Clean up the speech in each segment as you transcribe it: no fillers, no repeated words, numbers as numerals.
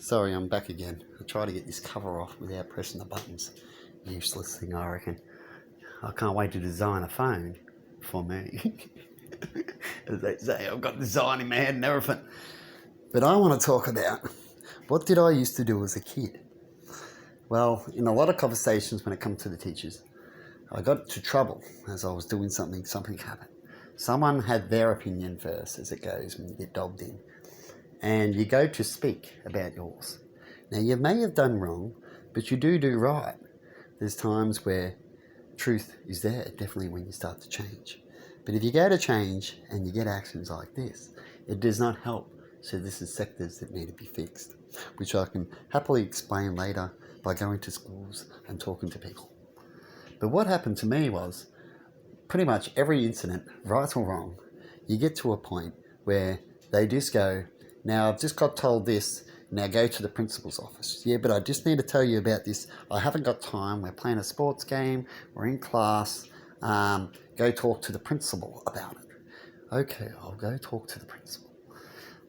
Sorry, I'm back again. I try to get this cover off without pressing the buttons. Useless thing, I reckon. I can't wait to design a phone for me. As they say, I've got design in my head and everything. But I want to talk about, what did I used to do as a kid? Well, in a lot of conversations when it comes to the teachers, I got into trouble as I was doing something happened. Someone had their opinion first, as it goes when you get dogged in. And you go to speak about yours. Now, you may have done wrong, but you do right. There's times where truth is there, definitely when you start to change. But if you go to change and you get actions like this, it does not help. So this is sectors that need to be fixed, which I can happily explain later by going to schools and talking to people. But what happened to me was, pretty much every incident, right or wrong, you get to a point where they just go, now I've just got told this, now go to the principal's office. Yeah, but I just need to tell you about this. I haven't got time. We're playing a sports game. We're in class. Go talk to the principal about it. Okay, I'll go talk to the principal.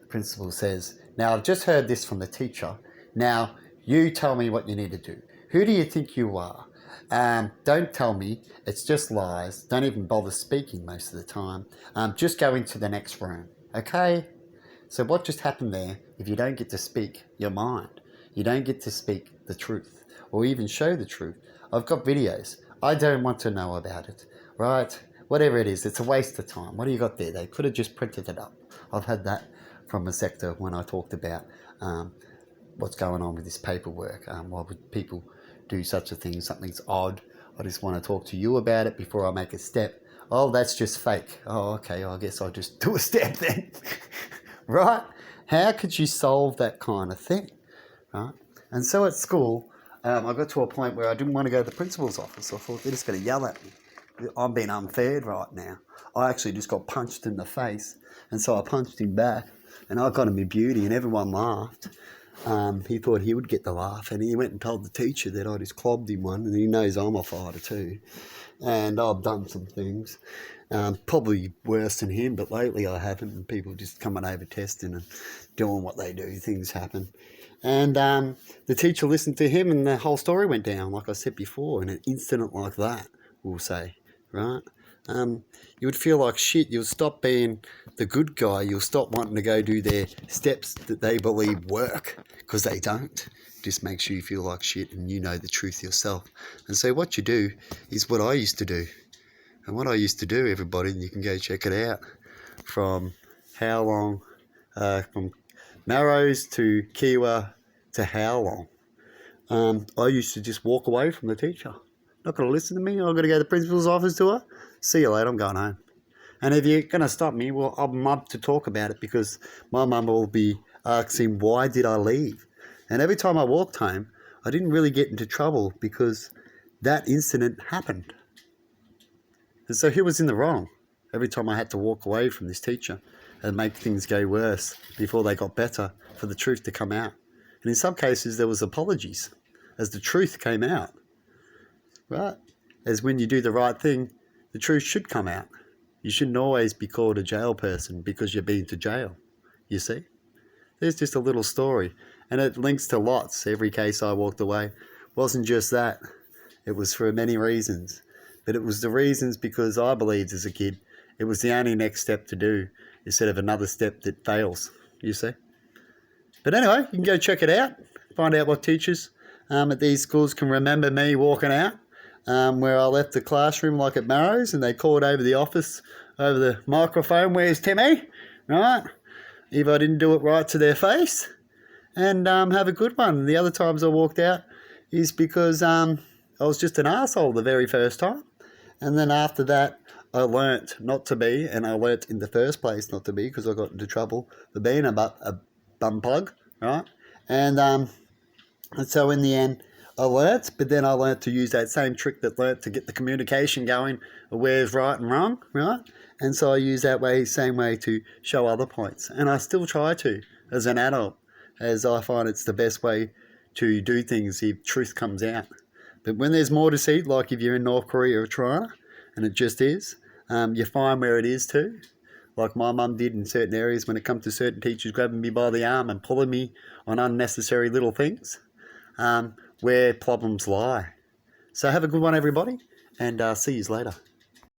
The principal says, now I've just heard this from the teacher. Now you tell me what you need to do. Who do you think you are? Don't tell me. It's just lies. Don't even bother speaking most of the time. Just go into the next room. Okay? So what just happened there, if you don't get to speak your mind, you don't get to speak the truth or even show the truth. I've got videos. I don't want to know about it, right? Whatever it is, it's a waste of time. What do you got there? They could have just printed it up. I've had that from a sector when I talked about what's going on with this paperwork. Why would people do such a thing? Something's odd. I just want to talk to you about it before I make a step. Oh, that's just fake. Oh, okay, I guess I'll just do a step then. Right? How could you solve that kind of thing? Right? And so at school, I got to a point where I didn't want to go to the principal's office. I thought they're just going to yell at me. I'm being unfair right now. I actually just got punched in the face, and so I punched him back, and I got him in beauty, and everyone laughed. He thought he would get the laugh, and he went and told the teacher that I just clobbed him one, and he knows I'm a fighter too. And I've done some things, probably worse than him, but lately I haven't, and people just coming over testing and doing what they do, things happen. And the teacher listened to him, and the whole story went down, like I said before, in an incident like that, we'll say, right? You would feel like shit. You'll stop being the good guy. You'll stop wanting to go do their steps that they believe work, because they don't. Just makes you feel like shit, and you know the truth yourself. And so what you do is what I used to do. And what I used to do, everybody, and you can go check it out, from how long, from Narrows to Kiwa to how long. I used to just walk away from the teacher. Not going to listen to me. I've got to go to the principal's office to her. See you later, I'm going home. And if you're going to stop me, well, I'm up to talk about it, because my mum will be asking, why did I leave? And every time I walked home, I didn't really get into trouble because that incident happened. And so who was in the wrong? Every time I had to walk away from this teacher and make things go worse before they got better, for the truth to come out. And in some cases, there was apologies as the truth came out. Right? As when you do the right thing, the truth should come out. You shouldn't always be called a jail person because you've been to jail. You see? There's just a little story. And it links to lots. Every case I walked away wasn't just that. It was for many reasons. But it was the reasons because I believed as a kid it was the only next step to do, instead of another step that fails. You see? But anyway, you can go check it out. Find out what teachers at these schools can remember me walking out. Where I left the classroom like at Marrows, and they called over the office, over the microphone, where's Timmy? Right? If I didn't do it right to their face. And have a good one. The other times I walked out is because I was just an arsehole the very first time. And then after that, I learnt not to be, and I learnt in the first place not to be, because I got into trouble for being a bum plug, right? And so in the end, I learnt, but then I learnt to use that same trick that learnt to get the communication going, where's right and wrong, right? And so I use that same way to show other points. And I still try to, as an adult, as I find it's the best way to do things if truth comes out. But when there's more deceit, like if you're in North Korea or China, and it just is, you find where it is too. like my mum did in certain areas when it comes to certain teachers grabbing me by the arm and pulling me on unnecessary little things, where problems lie. So have a good one, everybody, and see you later.